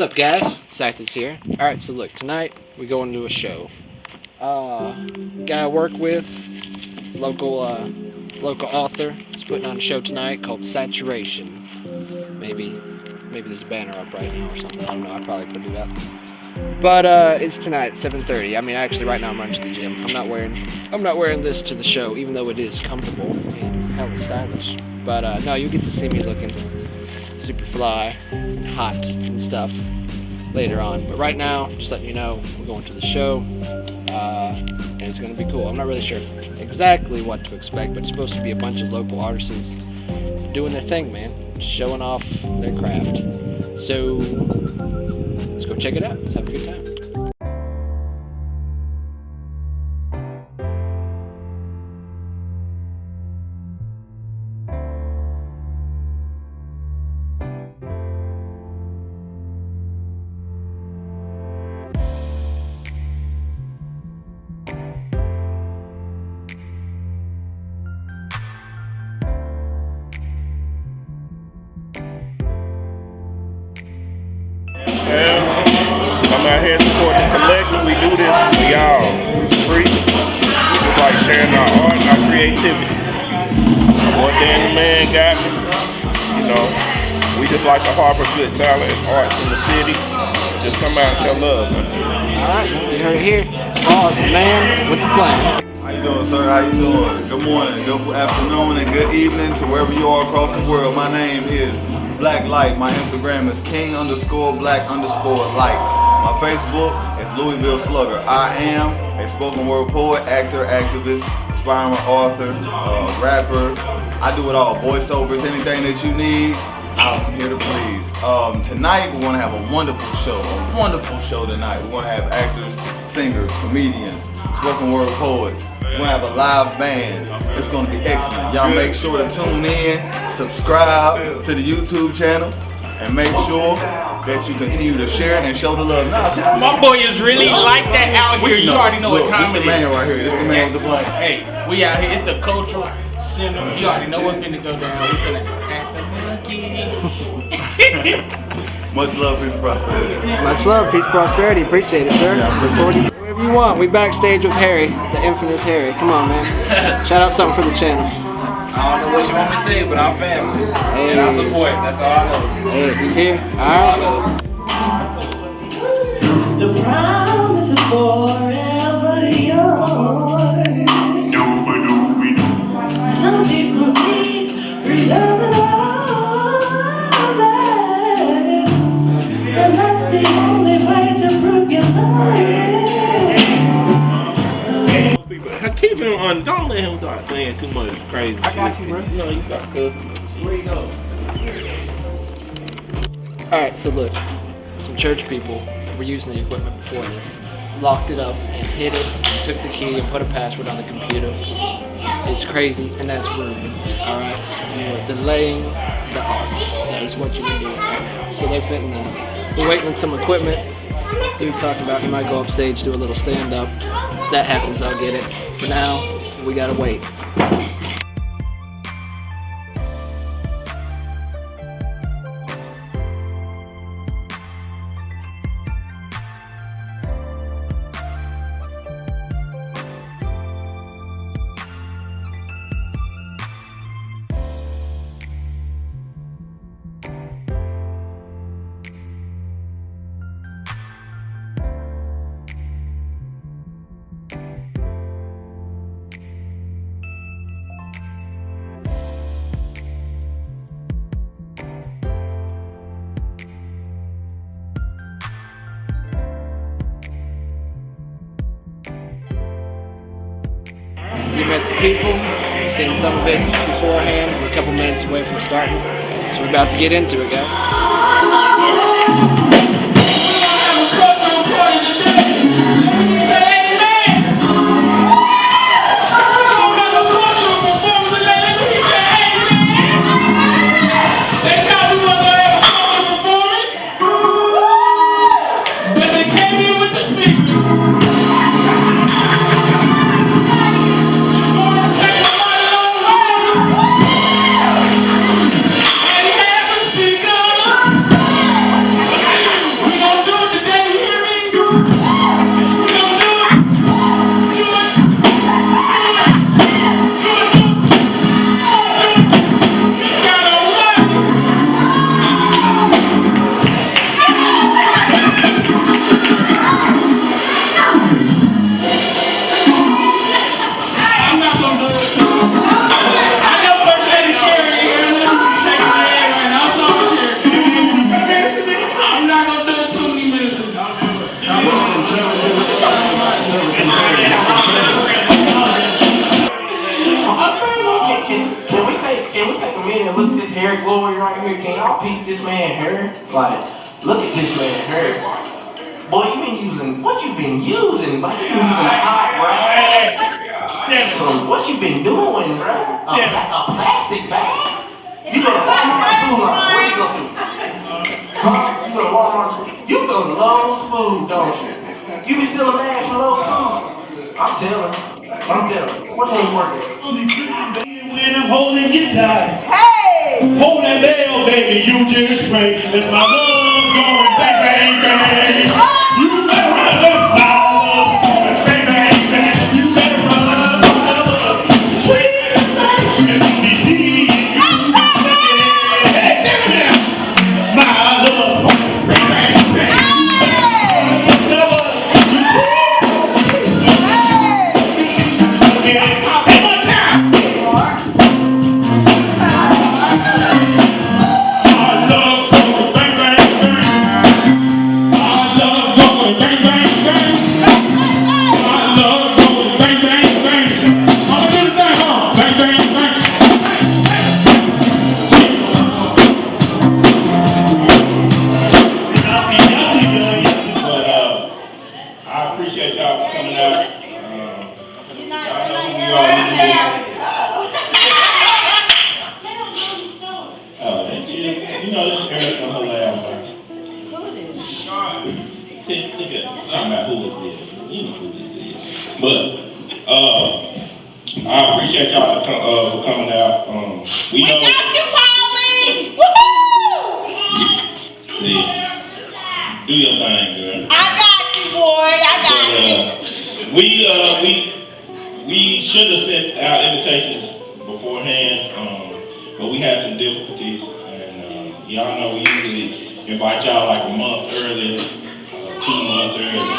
What's up, guys? Scythe is here. Alright, so look, tonight we go into a show. Guy I work with, local author, is putting on a show tonight called Saturation. Maybe there's a banner up right now or something. I don't know. I probably put it up. But it's tonight at 7:30. I mean, actually, right now I'm running to the gym. I'm not wearing this to the show, even though it is comfortable and hella stylish. But no, you get to see me looking super fly and hot and stuff later on. But right now, just letting you know, we're going to the show, and it's gonna be cool. I'm not really sure exactly what to expect, but it's supposed to be a bunch of local artisans doing their thing, man, showing off their craft. So let's go check it out. Let's have a good time. I'm out here supporting the collective. We do this for y'all. It's free. It's like sharing our art and our creativity. What Dan the Man got, we just like to harbor good talent and arts in the city. Just come out and show love, man. Alright, you heard it here. It's Paul, the man with the plan. How you doing, sir? How you doing? Good morning, good afternoon, and good evening to wherever you are across the world. My name is Black Light. My Instagram is king_black_light. My Facebook is Louisville Slugger. I am a spoken word poet, actor, activist, aspiring author, rapper. I do it all. Voiceovers, anything that you need, I'm here to please. Tonight we're gonna have a wonderful show tonight. We're gonna have actors, singers, comedians, spoken word poets. We're gonna have a live band. It's gonna be excellent. Y'all make sure to tune in, subscribe to the YouTube channel, and make sure that you continue to share and show the love. My boy is really like that out here. You already know what time it is. This the man right here. This the man with the plan. Hey, we out here. It's the cultural center. You already know what's finna go down. We finna act the monkey. Much love, peace, prosperity. Much love, peace, prosperity. Appreciate it, sir. Yeah, I appreciate it. Whatever you want. We backstage with Harry, the infamous Harry. Come on, man. Shout out something for the channel. I don't know what you want me to say, but I'm family. Hey. And I support. That's all I know. Hey, he's here. Alright. The promise is forever yours. Some people need freedom and that's the only way to prove your love. Keep him on. Don't let him start saying too much crazy shit. I got you, bro. You start cussing. Where you go? Alright, so look. Some church people that were using the equipment before this locked it up and hid it and took the key and put a password on the computer. It's crazy and that's rude. Alright? You're delaying the arts. That is what you're doing. So they're fitting that. We're waiting on some equipment. Dude talked about he might go upstage, do a little stand-up. If that happens, I'll get it. For now, we gotta wait. You met the people, you've seen some of it beforehand, we're a couple minutes away from starting, so we're about to get into it, guys. hair glory right here. Can y'all peep this man hair? Like, look at this man hair. Boy, you been using, what you been using? Like, you been using a hot rag. So, what you been doing, bro? A plastic bag? You go to Walmart food line. Where you go to? Huh? You go to Walmart food? You go to Lowe's food, don't you? You be stealing bags from Lowe's food? I'm telling. What you working? When I'm holding you tight. Hey! Hold that bell, baby, you just ring. That's my love going bang, bang, bang. You better run up my love going bang, bang, bang. You better run up my love. Sweet and hey, sing it now. My love going bang, bang, bang. I appreciate y'all for coming out. We know. We got you, Paulie! Woohoo! See, do your thing, girl. I got you, boy. I got you. We should have sent out invitations beforehand, but we had some difficulties, and y'all know we usually invite y'all like a month early, 2 months early,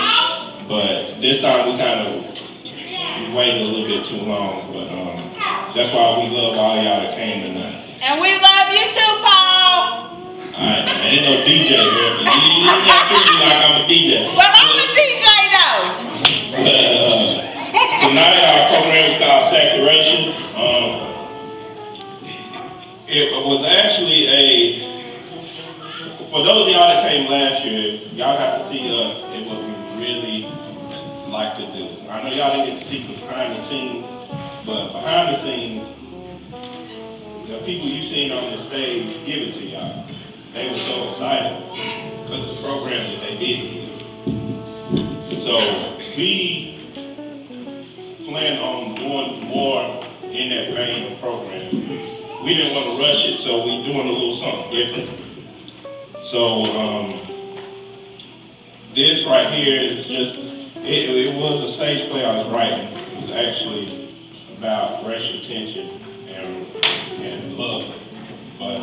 but this time we kind of waited a little bit too long, but that's why we love all y'all that came tonight. And we love you too, Paul. Alright, ain't no DJ here, but you can't treat me like I'm a DJ. Well, I'm a DJ though. Tonight our program is called Saturation. It was actually for those of y'all that came last year, y'all got to see us and what we really like to do. I know y'all didn't get to see behind the scenes, but behind the scenes, the people you seen on the stage give it to y'all. They were so excited because of the program that they did give. So we plan on doing more in that vein of program. We didn't want to rush it, so we doing a little something different. So this right here is just, it was a stage play I was writing. It was actually about racial tension and love. But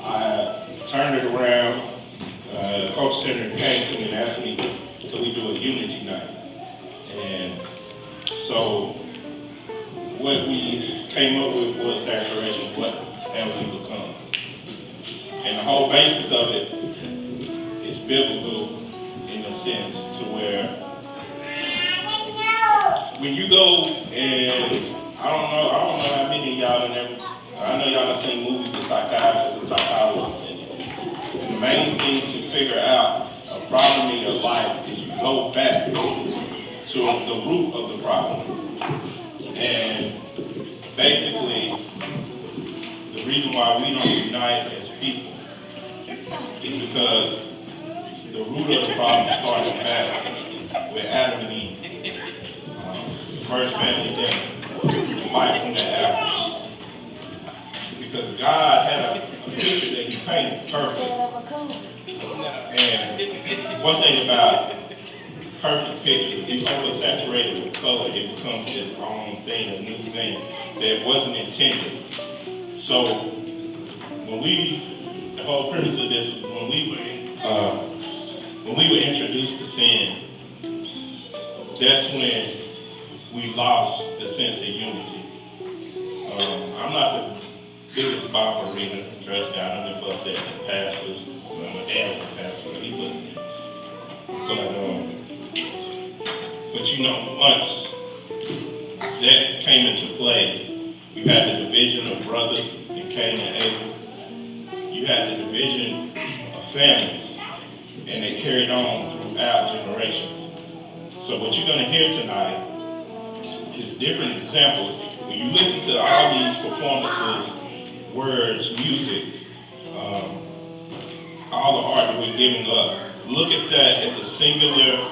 I turned it around. The Culture Center came to me and asked me, could we do a unity night? And so what we came up with was saturation. What have we become? And the whole basis of it is biblical in a sense to where when you go and I don't know how many of y'all I know y'all have seen movies with psychiatrists and psychologists in it. And the main thing to figure out a problem in your life is you go back to the root of the problem. And basically, the reason why we don't unite as people is because the root of the problem started back with Adam and Eve. The first family dinner, the bite from the apple. Because God had a picture that He painted perfect. And one thing about perfect pictures, if you oversaturate it with color, it becomes its own thing, a new thing that wasn't intended. So the whole premise of this was when we were introduced to sin, that's when we lost the sense of unity. I'm not the biggest Bible reader, trust me, I don't know fuss that from pastors. My dad was a pastor, so he fussed it. But you know, once that came into play, you had the division of brothers and Cain and Abel. You had the division of families, and they carried on throughout generations. So what you're going to hear tonight is different examples. When you listen to all these performances, words, music, all the art that we're giving up, look at that as a singular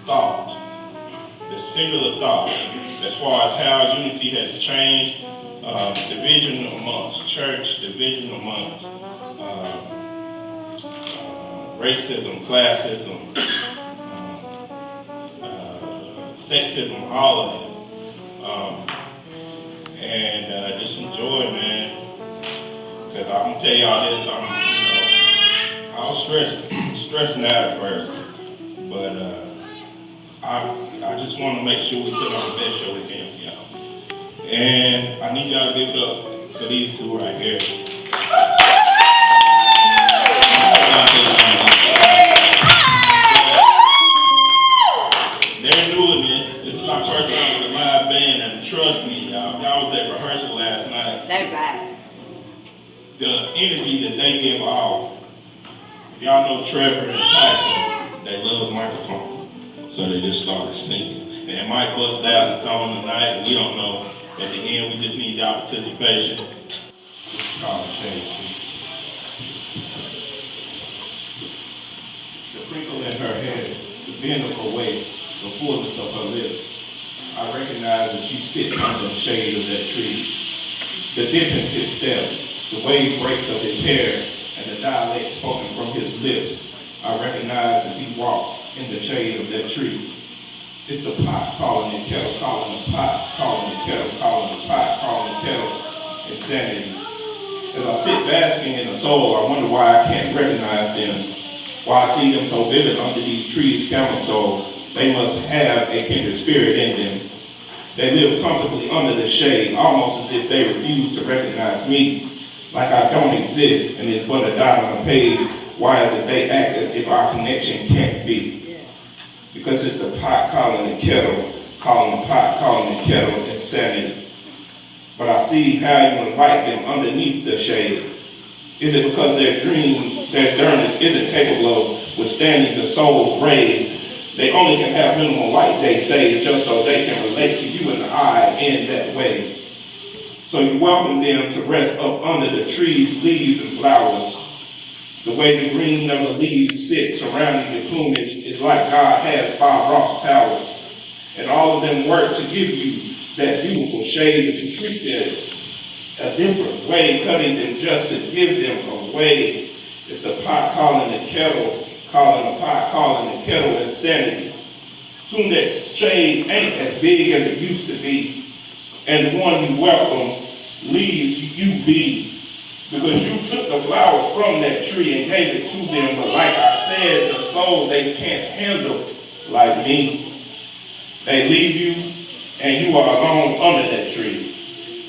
thought. The singular thought as far as how unity has changed, division amongst church, division amongst racism, classism, sexism, all of it. And just enjoy, man. Because I'm gonna tell y'all this, I was stressing out at first, but I just want to make sure we put on the best show we can for y'all. And I need y'all to give it up for these two right here. They're new in this. This is our first time with a live band, and trust me, y'all was at rehearsal last night. They right. The energy that they give off. If y'all know Trevor and Tyson, they love the microphone. So they just started singing. And it might bust out in song tonight, we don't know. At the end, we just need y'all participation. Oh, the crinkle in her hair, the bend of her waist, the fullness of her lips. I recognize that she sits under the shade of that tree. The dip in his step, the wave breaks of his hair, and the dialect spoken from his lips. I recognize as he walks in the shade of that tree. It's the pot calling the kettle, calling the pot, calling the kettle, calling the pot, calling the kettle. Insanity. As I sit basking in the soul, I wonder why I can't recognize them. Why I see them so vivid under these trees' camel souls. They must have a kindred spirit in them. They live comfortably under the shade, almost as if they refuse to recognize me. Like I don't exist and it's but a dot on a page. Why is it they act as if our connection can't be? Because it's the pot calling the kettle, calling the pot, calling the kettle, insanity. But I see how you invite them underneath the shade. Is it because their dreams, their journeys isn't capable of withstanding the soul's rays? They only can have minimal light, they say, just so they can relate to you and I in that way. So you welcome them to rest up under the trees, leaves, and flowers. The way the green of the leaves sit surrounding the plumage is like God has Bob Ross powers. And all of them work to give you that beautiful shade that you treat them a different way, cutting them just to give them away. It's the pot calling the kettle, calling the pot, calling the kettle insanity. Soon that shade ain't as big as it used to be. And the one you welcome leaves you be. Because you took the flower from that tree and gave it to them. But like I said, the soul they can't handle like me. They leave you and you are alone under that tree.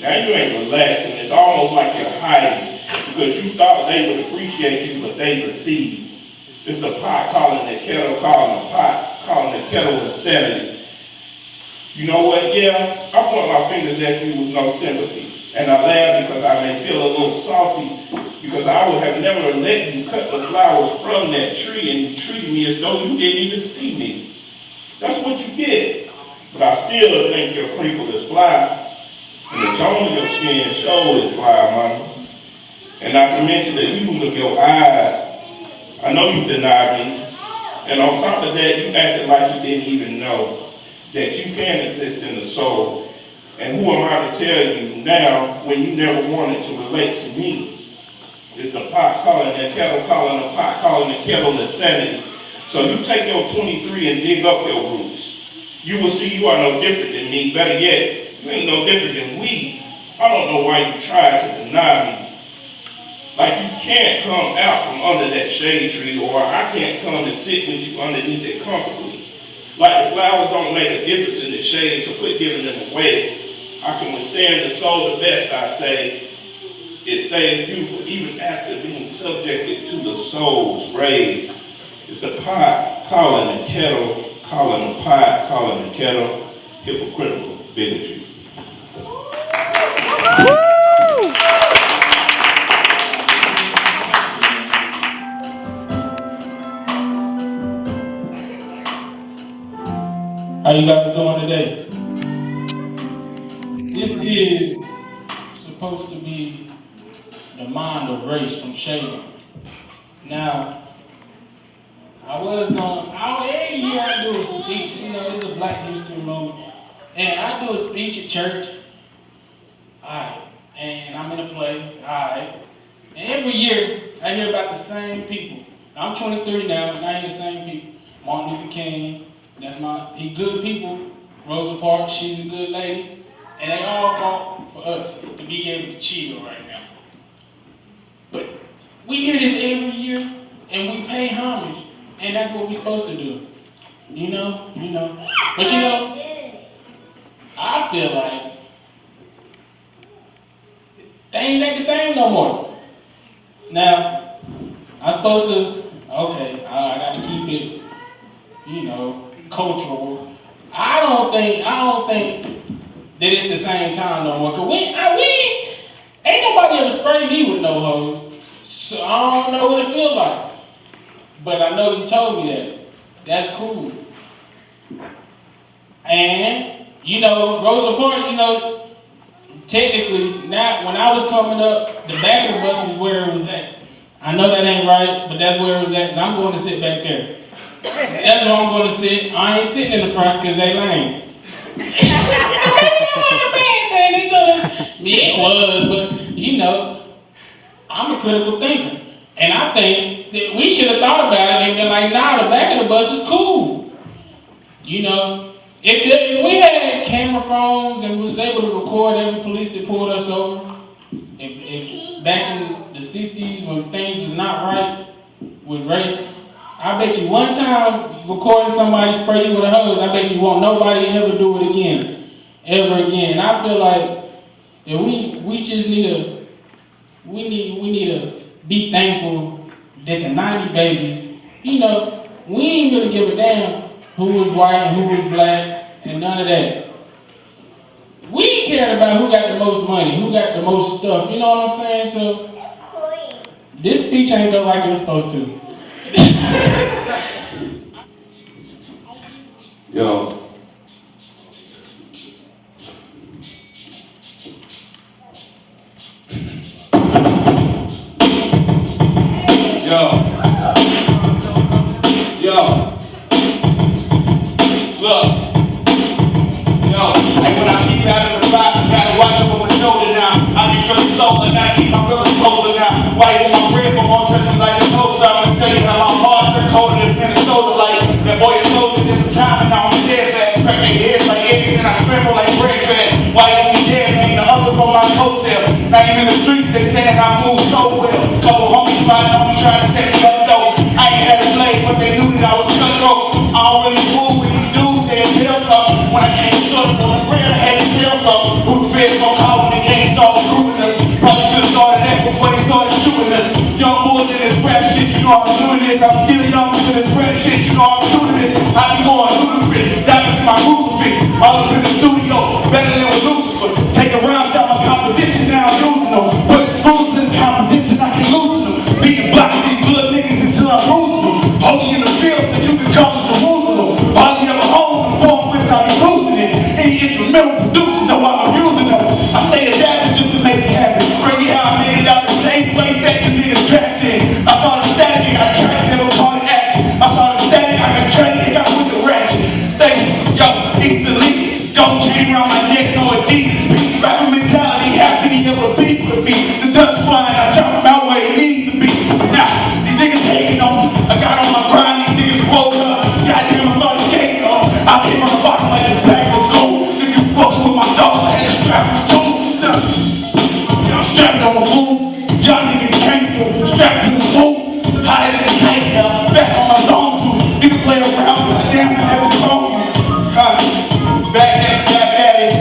Now you ain't relaxing. It's almost like you're hiding. Because you thought they would appreciate you, but they receive. It's the pot calling the kettle, calling the pot, calling the kettle insanity. You know what? Yeah, I point my fingers at you with no sympathy. And I laugh because I may feel a little salty because I would have never let you cut the flowers from that tree and you treated me as though you didn't even see me. That's what you did. But I still think your crinkle is fly. And the tone of your skin show is fly, mama. And not to mention the hues of your eyes. I know you denied me. And on top of that, you acted like you didn't even know that you can exist in the soul. And who am I to tell you now when you never wanted to relate to me? It's the pot calling the kettle, calling the pot, calling the kettle insanity. So you take your 23 and dig up your roots. You will see you are no different than me. Better yet, you ain't no different than we. I don't know why you tried to deny me. Like you can't come out from under that shade tree, or I can't come and sit with you underneath it comfortably. Like the flowers don't make a difference in the shade, so quit giving them away. I can withstand the soul the best, I say. It stays beautiful even after being subjected to the soul's rays. It's the pot calling the kettle, calling the pot, calling the kettle, hypocritical bigotry. How you guys doing today? This is supposed to be the mind of race from Shayla. Now, every year I do a speech, it's a Black History Month, and I do a speech at church, alright, and I'm in a play, alright, and every year I hear about the same people. I'm 23 now, and I hear the same people. Martin Luther King, he good people. Rosa Parks, she's a good lady, and they all fought for us to be able to chill right now. But we hear this every year, and we pay homage, and that's what we're supposed to do. But I feel like things ain't the same no more. Now, I'm supposed to, I gotta keep it, cultural. I don't think that it's the same time no more. Cause ain't nobody ever sprayed me with no hose. So I don't know what it feel like. But I know you told me that. That's cool. And, Rosa Parks, technically, now when I was coming up, the back of the bus was where it was at. I know that ain't right, but that's where it was at, and I'm going to sit back there. That's where I'm going to sit. I ain't sitting in the front because they lame. So maybe that wasn't a bad thing. They told us, yeah, it was, but, I'm a critical thinker. And I think that we should have thought about it and been like, nah, the back of the bus is cool. If we had camera phones and was able to record every police that pulled us over, if back in the 60s when things was not right with race, I bet you one time recording somebody spray you with a hose, I bet you won't nobody ever do it again, ever again. And I feel like that we just need to be thankful that the 90 babies, we ain't really give a damn who was white and who was black and none of that. We cared about who got the most money, who got the most stuff, you know what I'm saying? So this speech ain't go like it was supposed to. Yo. Look. Like when I peep out of the box, I gotta watch over my shoulder now. I can trust the soul, I gotta keep my feelings closer now. White on my bread, but won't touch me like a toaster. I'm gonna tell you how my heart turned colder than Minnesota. Like that boy is soldier, there's some time and now I'm dead fast. Crack their heads like eggs and I scramble like bread fat. White on me dead, man, the others on my coattail. Now I'm in the streets, they saying I move so well. Couple homies riding on me trying to set me up though. I ain't had a blade, but they knew that I was cutthroat. I don't really fool with these dudes, they'll tell something. When I came short on the bread, I had to tell something. Who the feds gon' call when they can't start recruiting us? Probably should've started that before they started shooting us. Young boys in this rap shit, you know I'm doing this. I'm still young in this rap shit, you know I'm shooting this. I be going ludicrous, diamonds in my crucifix. All up in the studio, better than with Lucifer. Take a round out my composition, now I'm losing them. Put screws in the competition, I can lose them. Beating blocks these good niggas until I'm bruising them. Hold me in the field so you can come to Jerusalem. All you ever hold the form with, I be losing it. Any instrumental producers know I'm abusing them. I stay adaptive just to make it happen. Crazy how I made it out the same place that you niggas trapped in. I saw the static, I tracked, never caught an action. I saw the static, I got tracked, I got with the ratchet. Stay, yo, easily. Don't chain around my neck, no Jesus. Peace, rapper mentality, happy he never beef with me. The dust flying, I chop him out where he needs to be. Now, these niggas hating on me. I got on my grind, these niggas rolled up. Goddamn, I started skating on. I came from the bottom like this bag was gold. If you fucking with my dog, I had to strap him too. I'm strapped on my fool. Y'all niggas can't do it. Strapped to the fool. Higher than the tank now. Back on my zone too. Nigga play around, goddamn, I have a phone. Back at it.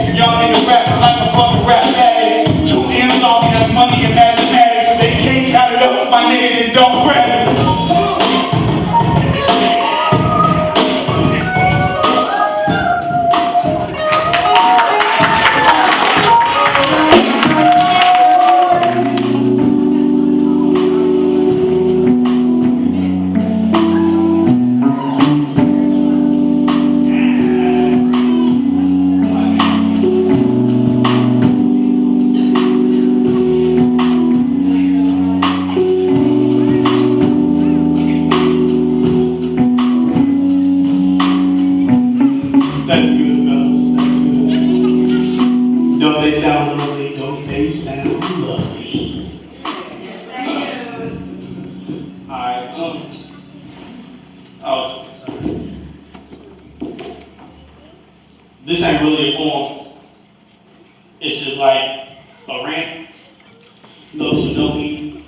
Oh, this ain't really a poem. It's just like a rant. Those who know me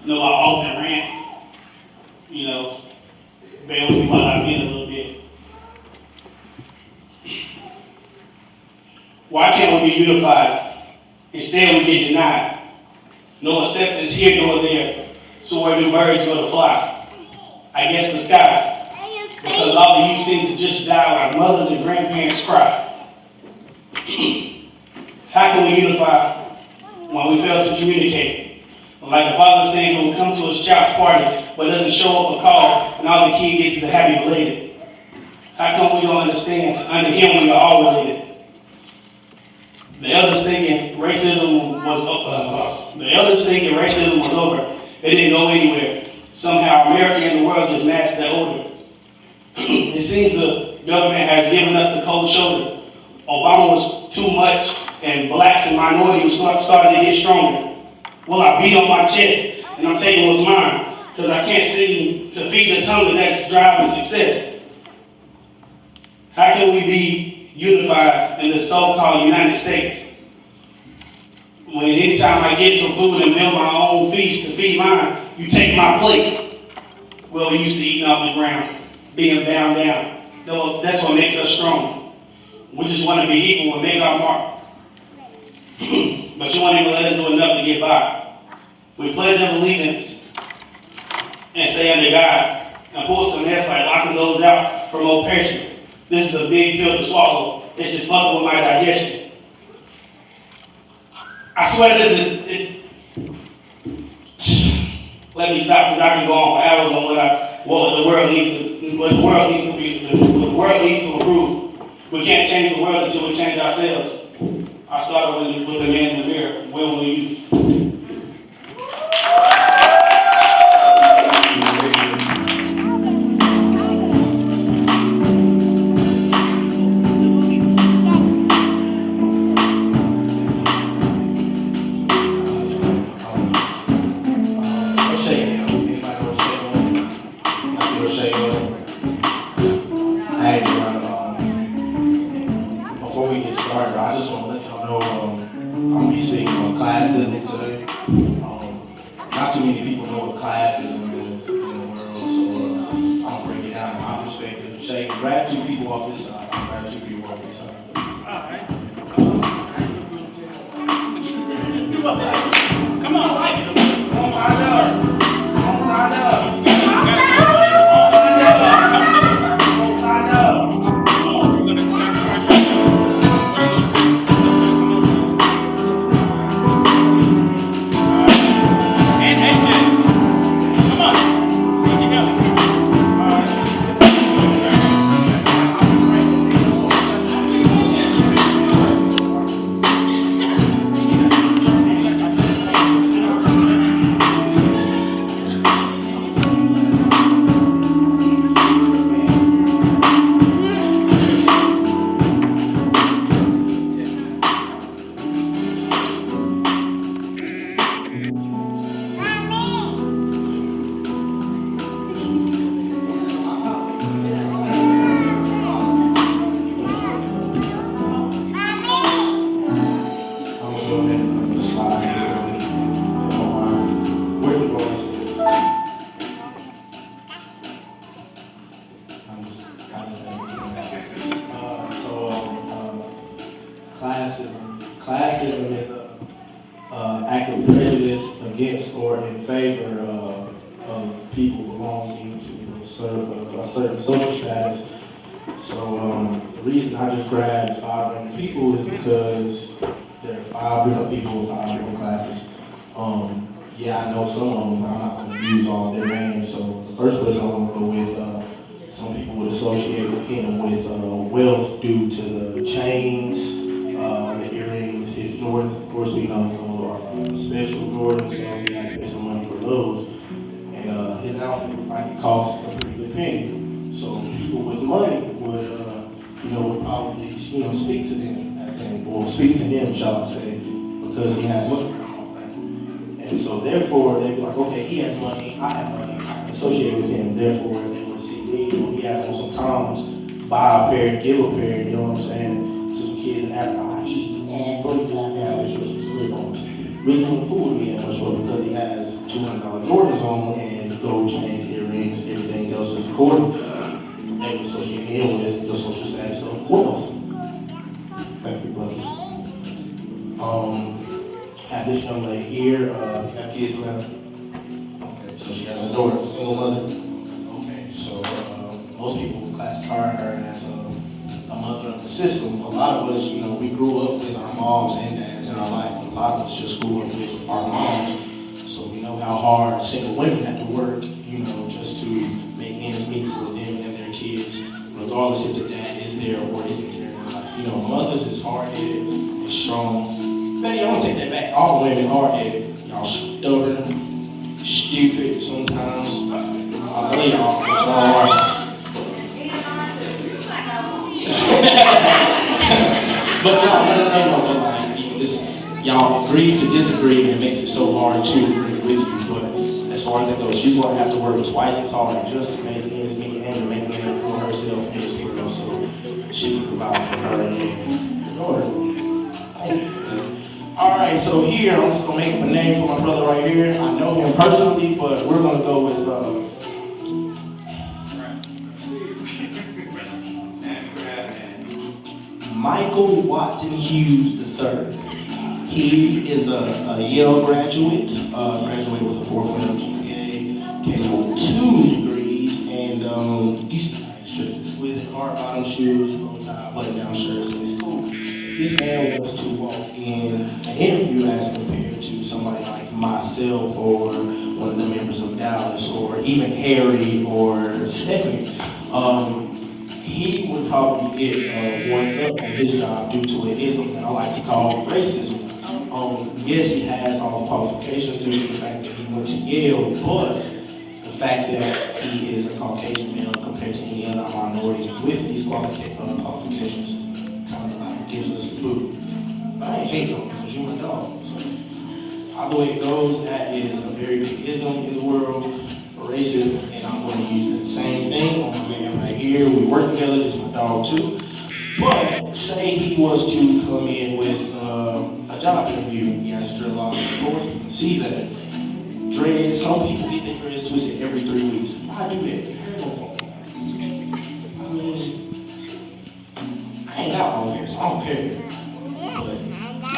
know I often rant. You know, bear with me while I bend a little bit. Why can't we be unified? Instead, we get denied. No acceptance here nor there. So where do birds go to fly? I guess the sky. Because all the youth seem to just die while mothers and grandparents cry. How can we unify when we fail to communicate? Like the father saying he will come to his child's party, but doesn't show up or call, and all the kid gets is a happy belated. How come we don't understand? Under him, we are all related. The elders thinking racism was over. They didn't go anywhere. Somehow America and the world just matched that order. It seems the government has given us the cold shoulder. Obama was too much, and blacks and minorities started to get stronger. Well, I beat on my chest, and I'm taking what's mine, because I can't seem to feed this hunger that's driving success. How can we be unified in the so-called United States? When anytime I get some food and build my own feast to feed mine, you take my plate. Well, we used to eating off the ground, being bound down. That's what makes us strong. We just want to be equal and make our mark. But you won't even let us do enough to get by. We pledge of allegiance and say under God, and pull some heads like locking those out from oppression. This is a big pill to swallow. It's just fucking with my digestion. I swear this is let me stop because I can go on for hours on what the world needs to improve. We can't change the world until we change ourselves. I started with the man in the mirror. When will you? Before we get started, I just want to let y'all know I'm going to be speaking on classism today. Not too many people know what classism is in the world, so I'm going to break it down in my perspective. Shay, grab two people off this side. I'll grab two people off this side. Alright. Come on, like it. Come on, sign up. Come on, sign up. Classism is an act of prejudice against or in favor of people belonging to a certain social status. So the reason I just grabbed 5 different people is because there are 5 different people with 5 different classes. Yeah, I know some of them, but I'm not going to use all their names. So the first person I'm going to go with, some people would associate him with wealth due to the chains, the earrings, his Jordans. Of course, we know some are special Jordans, so we got to pay some money for those. And his outfit looked like it cost a pretty good penny. So people with money would probably, speak to them, or speak to him, shall I say, because he has money. And so therefore, they'd be like, okay, he has money, I have money, I can associate with him. Therefore, if they were to see me, he has on some Toms, buy a pair, give a pair, you know what I'm saying? To some kids in Africa, and $40 now, which was slip on. Really don't fool with me that much more because he has $200 Jordans on and gold chains, earrings, everything else is according. They can associate him with the social status of wealth. Thank you, brother. Have this young lady here, have kids now? Okay, so she has a daughter, single mother. Okay, so most people would classify her as a mother of the system. A lot of us, you know, we grew up with our moms and dads in our life. A lot of us just grew up with our moms. So we know how hard single women have to work, you know, just to make ends meet for them and their kids, regardless if the dad is there or isn't there in their life. You know, mothers is hard-headed and strong. Betty, I want to take that back. All women hard-headed. Y'all stubborn, stupid sometimes. I love y'all, but y'all are. But no. But like, y'all agree to disagree, and it makes it so hard to agree with you. But as far as that goes, she's going to have to work twice as hard just to make ends meet and to make a name for herself and this world, so she can provide for her and her daughter. All right, so here I'm just gonna make up a name for my brother right here. I know him personally, but we're gonna go with Michael Watson Hughes III. He is a Yale graduate. Graduated with a 4.0 GPA. Came out with 2 degrees, and you see nice dress, exquisite hard bottom shoes, bow tie, button down shirt, so it's cool. This man was to walk in an interview as compared to somebody like myself or one of the members of Dallas or even Harry or Stephanie, he would probably get ones up on his job due to an ism that I like to call racism. Yes, he has all the qualifications due to the fact that he went to Yale, but the fact that he is a Caucasian male compared to any other minority with these qualifications kind of like gives us a boot. But I ain't hating on you because you're my dog. So either way it goes, that is a very big ism in the world, racism, and I'm going to use the same thing on my man right here. We work together, this is my dog too. But say he was to come in with a job interview. He has dreadlocks, of course, you can see that. Dreads, some people get their dreads twisted every 3 weeks. Why do that? Your hair don't fall out. I mean, I ain't got long hair, so I don't care. But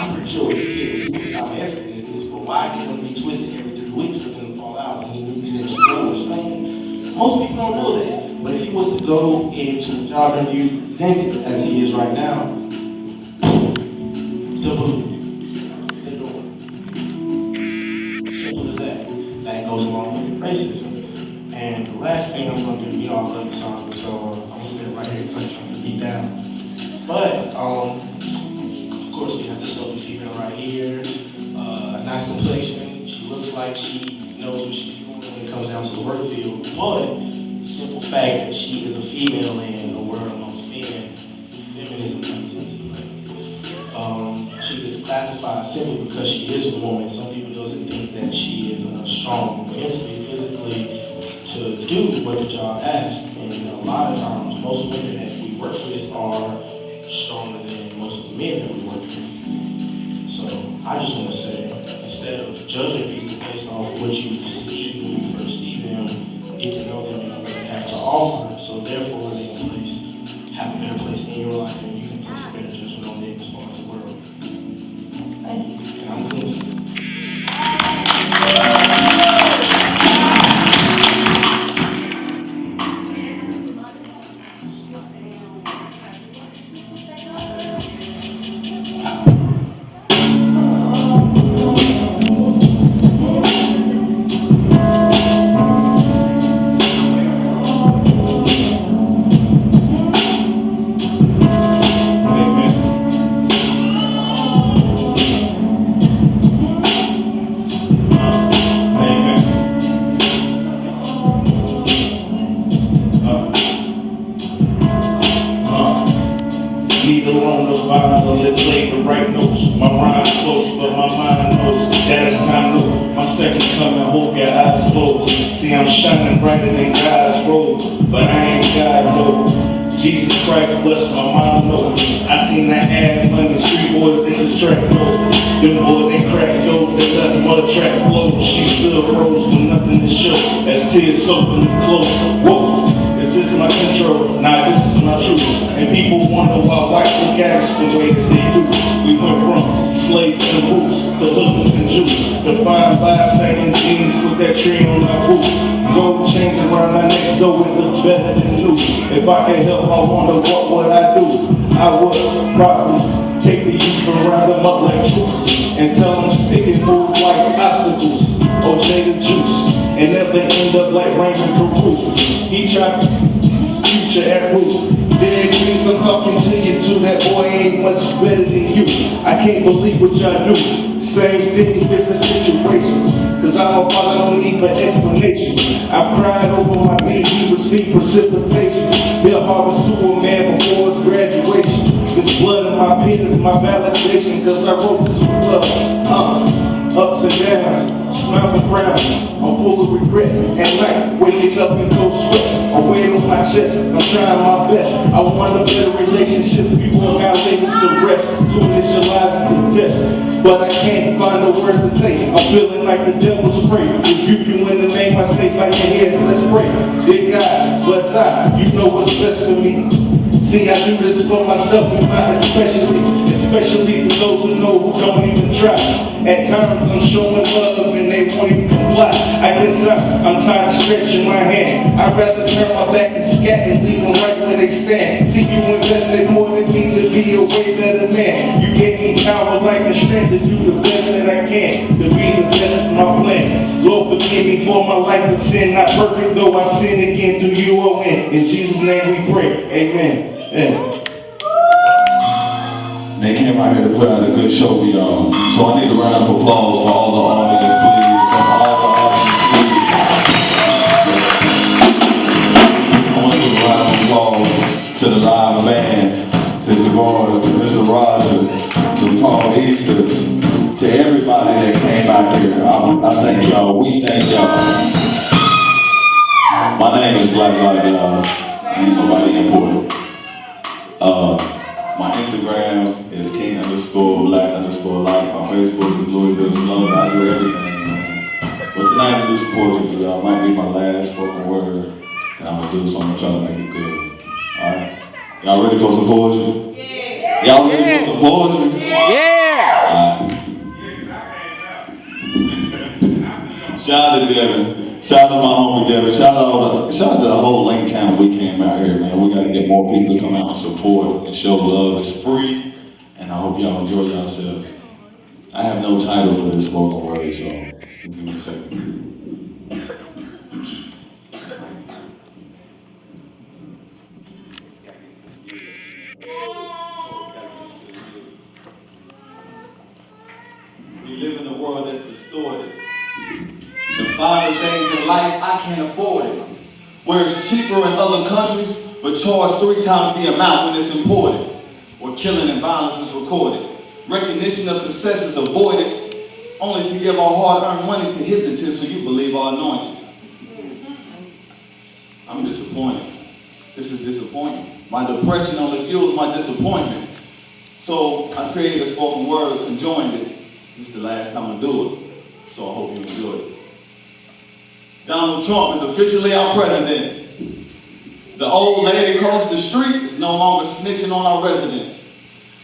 I'm pretty sure the kid was putting time and effort into this, but why get him to be twisted every 3 weeks for them to fall out when he needs that grow and strength? Most people don't know that. But if he was to go into the job interview presented as he is right now, the boot, the door. Simple as that. That goes along with racism. And the last thing I'm going to do, you know I love this song, so I'm going to spit right here because I'm trying to beat down. But, of course, we have this lovely female right here. Nice complexion. She looks like she knows what she's doing when it comes down to the work field. But the simple fact that she is a female in a world amongst men, feminism comes into play. She gets classified simply because she is a woman. Some people doesn't think that she is strong mentally, physically to do what the job asks. And a lot of times, most women that we work with are stronger than most of the men that we work with. So I just want to say, instead of judging people based off of what you see when you first see them, get to know them and know what they have to offer. So therefore, they can have a better place in your life, and you can place a better judgment on them as far as the world. Thank you, and I'm Clinton. on the vinyl, it played the right notes. My rhyme's close, but my mind knows that it's time to my second coming, hold your eyes closed. See, I'm shining brighter than God's robe, but I ain't God, no. Jesus Christ bless my mom, no. I seen that ad money, street boys, they subtract, no. Them boys, they crack jokes, they let the mud track flow. She still froze with nothing to show, as tears soaking the clothes. Whoa, is this my intro? Nah, this is my truth. And people wonder why white look at us the way that they do. We went from slaves and boots to hookers and juice. Defined by sagging jeans with that tree on our boot. Gold chains around our necks, though it looks better than new. If I could help, I wonder what would I do? I would probably take the youth and round them up like troops and tell them stick and move life's obstacles. OJ the juice, and never end up like Raymond Carew. He tried future at root. Then please, I'm talking to you too. That boy ain't much better than you. I can't believe what y'all do. Same thing, different situations. Cause I'm a father, don't need for explanation. I've cried over my seed, he received precipitation. Built harvest to a man before his graduation. This blood in my pen is my validation. Cause I wrote this with love. Ups and downs, smiles and frowns. I'm full of regrets. At night, waking up in cold sweats. I weigh it on my chest. I'm trying my best. I want a better relationships before I lay to rest. To initialize the test, but I can't find the words to say. I'm feeling like the devil's spray. Rebuke you in the name I say by your heads. Let's pray. Dear God, bless I. You know what's best for me. See, I do this for myself and mine especially to those who know who don't even try. At times I'm showing love and they won't even comply. I guess I'm tired of stretching my hand. I'd rather turn my back and scat and leave them right where they stand. See, you invested more than me to be a way better man. You gave me power, life, and strength to do the best that I can. To be the best is my plan. Lord, forgive me for my life of sin. Not perfect, though I sin again. Through you I win. In Jesus' name we pray. Amen. Yeah. They came out here to put out a good show for y'all. So I need a round of applause for all the audience, please. From all the audience, please. I want to give a round of applause to the live band, to Javars, to Mr. Roger, to Paul Easter, to everybody that came out here. I thank y'all. We thank y'all. My name is Black Light, y'all. Ain't nobody important. My Instagram is king_black_light. My Facebook is Louisville Slug. I do everything, man. But tonight I do some poetry for y'all. Might be my last spoken word, and I'm gonna do so. I'm gonna try to make it good. Alright? Y'all ready for some poetry? Yeah. Y'all ready for some poetry? Yeah. Alright. Shout out to Devin. Shout out to my homie Devin. Shout out to the whole Lane County. We came out here, man. We gotta get more people to come out and support and show love. It's free, and I hope y'all enjoy yourselves. I have no title for this spoken word, so just give me a second. We live in a world that's distorted. The finer things in life, I can't afford it. Where it's cheaper in other countries, but charged 3 times the amount when it's imported. Where killing and violence is recorded. Recognition of success is avoided, only to give our hard-earned money to hypnotists who you believe are anointed. I'm disappointed. This is disappointing. My depression only fuels my disappointment. So I created a spoken word, conjoined it. This is the last time I do it, so I hope you enjoy it. Donald Trump is officially our president. The old lady across the street is no longer snitching on our residents.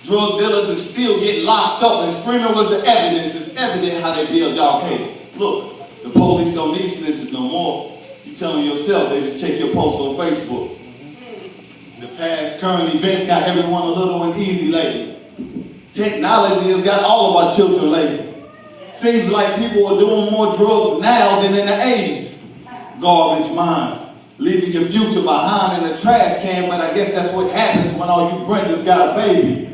Drug dealers is still getting locked up and screaming what's the evidence. It's evident how they build y'all case. Look, the police don't need snitches no more. You telling yourself they just check your posts on Facebook. The past current events got everyone a little uneasy lately. Technology has got all of our children lazy. Seems like people are doing more drugs now than in the 80s. Garbage minds, leaving your future behind in a trash can, but I guess that's what happens when all you Brendas got a baby.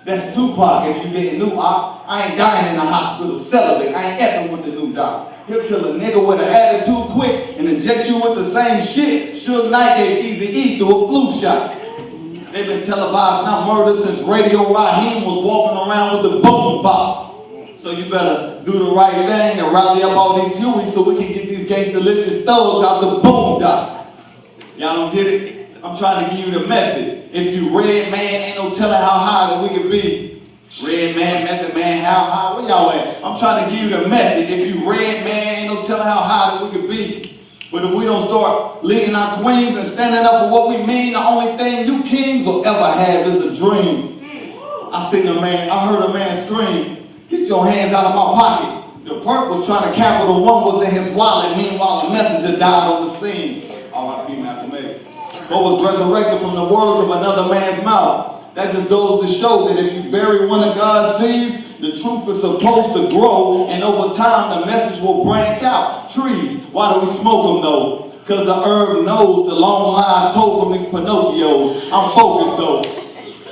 That's Tupac if you didn't know. I ain't dying in a hospital celibate. I ain't effing with the new doc. He'll kill a nigga with an attitude quick and inject you with the same shit Suge Knight gave Eazy-E through a flu shot. They've been televising our murders since Radio Raheem was walking around with the boom box. So you better do the right thing and rally up all these Hueys so we can get these gangsta-licious thugs out the boondocks. Y'all don't get it? I'm trying to give you the method. If you red man, ain't no telling how high that we can be. Red man, method man, how high? Where y'all at? I'm trying to give you the method. If you red man, ain't no telling how high that we can be. But if we don't start leading our queens and standing up for what we mean, the only thing you kings will ever have is a dream. I heard a man scream, "Get your hands out of my pocket." The perp was trying to capital one was in his wallet. Meanwhile, the messenger died on the scene. R.I.P. Malcolm X. But was resurrected from the words of another man's mouth. That just goes to show that if you bury one of God's seeds, the truth is supposed to grow, and over time the message will branch out. Trees, why do we smoke them though? Because the herb knows the long lies told from these Pinocchios. I'm focused though.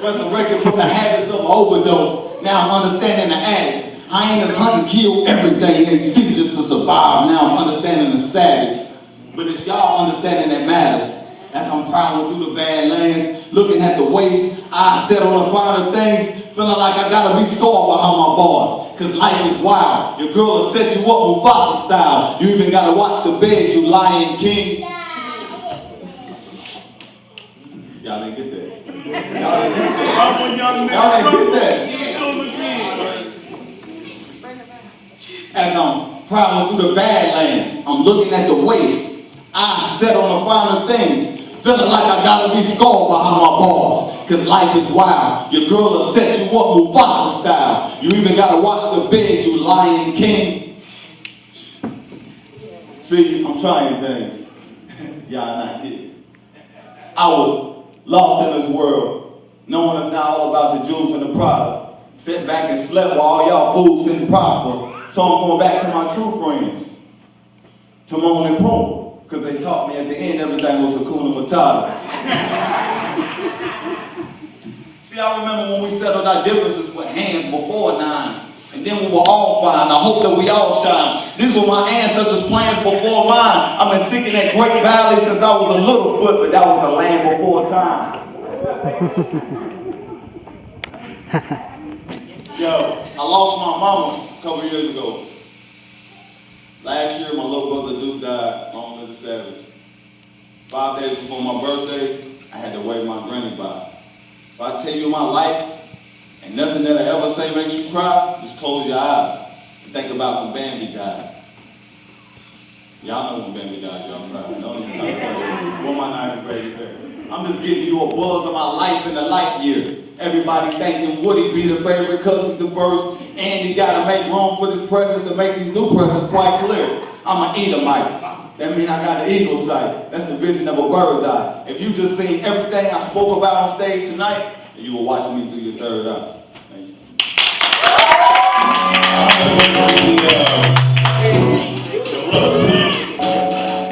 Resurrected from the habits of overdose. Now I'm understanding the addicts. Hyenas hunt and kill everything they see just to survive. Now I'm understanding the savage. But it's y'all understanding that matters. As I'm prowling through the badlands, looking at the waste, I set on the finer things, feeling like I gotta be scored behind my bars. Cause life is wild. Your girl will set you up Mufasa style. You even gotta watch the bed, you lying king. Y'all didn't get that. Y'all didn't get that. Y'all didn't get that. As I'm prowling through the badlands, I'm looking at the waste. I set on the finer things, feeling like I gotta be scored behind my bars. Cause life is wild. Your girl will set you up Mufasa style. You even gotta watch the bed, you lying king. See, I'm trying things. Y'all not getting. I was lost in this world, knowing it's now all about the jewels and the product. Sit back and slept while all y'all fools didn't prosper. So I'm going back to my true friends, Timon and Pumbaa. Because they taught me at the end everything was Hakuna Matata. See, I remember when we settled our differences with hands before nines. And then we were all fine. I hope that we all shine. These were my ancestors' plans before mine. I've been seeking that great valley since I was a little foot, but that was a land before time. Yo, I lost my mama a couple years ago. Last year, my little brother Duke died, long live the savage. 5 days before my birthday, I had to wave my granny by. If I tell you my life, and nothing that I ever say makes you cry, just close your eyes and think about when Bambi died. Y'all know when Bambi died, y'all cry. Don't even talk about it. What my 90s baby said. I'm just giving you a buzz of my life in the light year. Everybody thinking Woody be the favorite cause he's the first. And he gotta make room for this presence to make these new presents quite clear. I'm an Edomite. That means I got the eagle sight. That's the vision of a bird's eye. If you just seen everything I spoke about on stage tonight, you were watching me through your third eye. Thank you.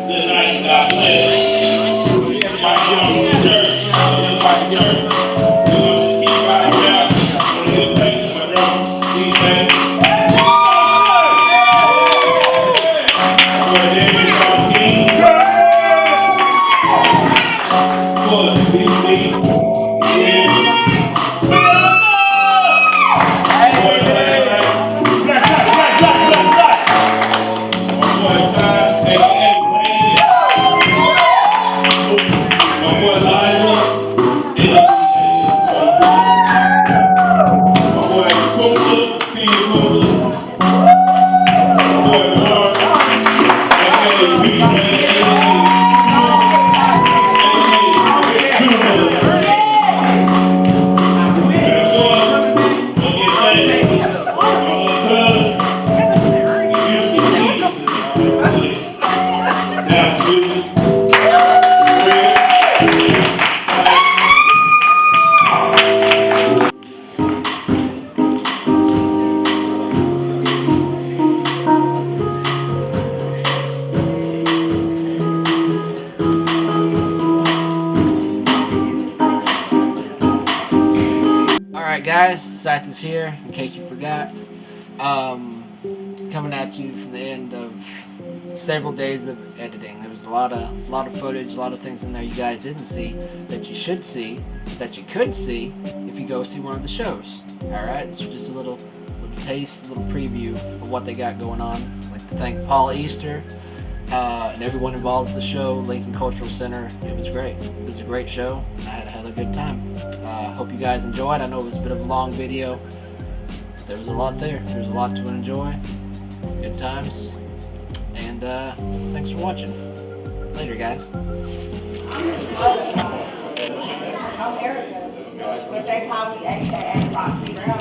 Good night, God bless. Everybody on the church, everybody church. Alright guys, Scythes here, in case you forgot. Coming at you from the end of several days of editing. There was a lot of footage, a lot of things in there you guys didn't see that you should see, that you could see if you go see one of the shows. All right, this was just a little taste, a little preview of what they got going on. I'd like to thank Paul Easter and everyone involved with the show, Lincoln Cultural Center. It was great. It was a great show. I had a good time. Hope you guys enjoyed. I know it was a bit of a long video. There was a lot there. There was a lot to enjoy. Good times. And thanks for watching. Later, guys. I'm Erica, but they call me AKA Roxy Brown.